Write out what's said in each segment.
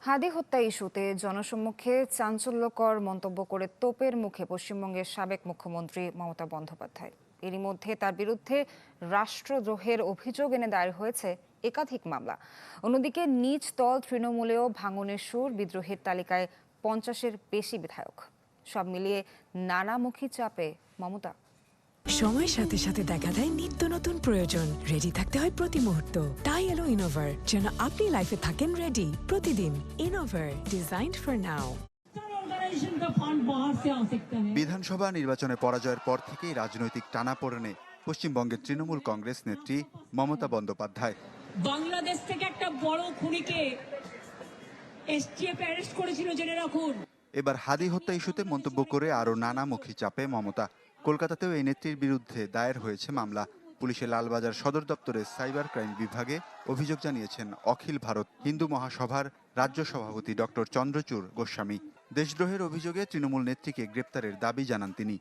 হাদি হত্যা ইস্যুতে জনসম্মুখে চাঞ্চল্যকর মন্তব্য করে তোপের মুখে পশ্চিমবঙ্গের সাবেক মুখ্যমন্ত্রী মমতা বন্দ্যোপাধ্যায়। এরই মধ্যে তার বিরুদ্ধে রাষ্ট্রদ্রোহের অভিযোগ এনে দায়ের হয়েছে একাধিক মামলা। অন্যদিকে নিজ দল তৃণমূলেও ভাঙনের সুর, বিদ্রোহের তালিকায় 50-এর বেশি বিধায়ক। সব মিলিয়ে নানামুখী চাপে মমতা। সময়ের সাথে সাথে দেখা দেয় নিত্য নতুন প্রয়োজন। রেডি থাকতে হয় প্রতি মুহূর্ত। তাই এলো ইনোভার, যেন আপনি লাইফে থাকেন রেডি প্রতিদিন। Innova, designed for now. বিধানসভা নির্বাচনে পরাজয়ের পর থেকেই রাজনৈতিক টানাপোড়েনে পশ্চিমবঙ্গের তৃণমূল কংগ্রেস নেত্রী মমতা বন্দ্যোপাধ্যায়। বাংলাদেশ থেকে একটা বড় খুনিকে এসটিএফ অ্যারেস্ট করেছিল, জেনে রাখুন। এবার হাদি হত্যা ইস্যুতে মন্তব্য করে আরও নানামুখী চাপে মমতা। কলকাতাতেও এই নেত্রীর বিরুদ্ধে দায়ের হয়েছে মামলা। পুলিশের লালবাজার সদর দপ্তরের সাইবার ক্রাইম বিভাগে অভিযোগ জানিয়েছেন অখিল ভারত হিন্দু মহাসভার রাজ্য সভাপতি ডক্টর চন্দ্রচূড় গোস্বামী। দেশদ্রোহের অভিযোগে তৃণমূল নেত্রীকে গ্রেপ্তারের দাবি জানান তিনি।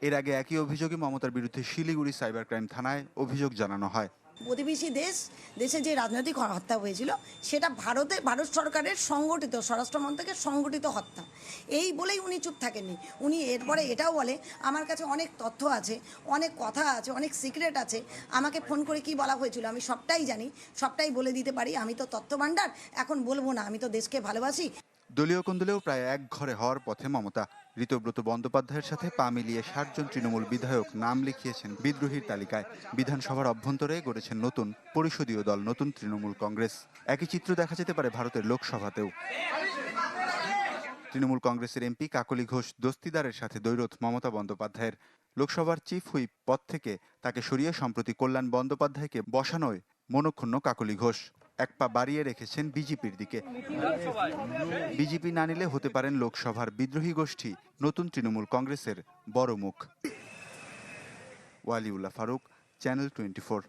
এর আগে একই অভিযোগে মমতার বিরুদ্ধে শিলিগুড়ি সাইবার ক্রাইম থানায় অভিযোগ জানানো হয়। প্রতিবেশী দেশে যে রাজনৈতিক হত্যা হয়েছিল সেটা ভারত সরকারের সংগঠিত, স্বরাষ্ট্র মন্ত্রকের সংগঠিত হত্যা, এই বলেই উনি চুপ থাকেননি। উনি এরপরে এটাও বলে, আমার কাছে অনেক তথ্য আছে, অনেক কথা আছে, অনেক সিক্রেট আছে, আমাকে ফোন করে কি বলা হয়েছিল আমি সবটাই জানি, সবটাই বলে দিতে পারি, আমি তো তথ্য ভাণ্ডার, এখন বলবো না, আমি তো দেশকে ভালোবাসি। দলীয় কোন্দলেও প্রায় এক ঘরে হওয়ার পথে মমতা। ঋতব্রত বন্দ্যোপাধ্যায়ের সাথে পা মিলিয়ে 60 জন তৃণমূল বিধায়ক নাম লিখিয়েছেন বিদ্রোহীর তালিকায়। বিধানসভার অভ্যন্তরে গড়েছেন নতুন পরিষদীয় দল নতুন তৃণমূল কংগ্রেস। একই চিত্র দেখা যেতে পারে ভারতের লোকসভাতেও। তৃণমূল কংগ্রেসের এমপি কাকলি ঘোষ দস্তিদারের সাথে দ্বৈরথ মমতা বন্দ্যোপাধ্যায়ের। লোকসভার চিফ হুইপ পদ থেকে তাকে সরিয়ে সম্প্রতি কল্যাণ বন্দ্যোপাধ্যায়কে বসানোয় মনক্ষুণ্ণ কাকলি ঘোষ এক পা বাড়িয়ে রেখেছেন বিজেপির দিকে। বিজেপি না নিলে হতে পারেন লোকসভার বিদ্রোহী গোষ্ঠী নতুন তৃণমূল কংগ্রেসের বড় মুখ। ওয়ালিউল্লাহ ফারুক, চ্যানেল 24।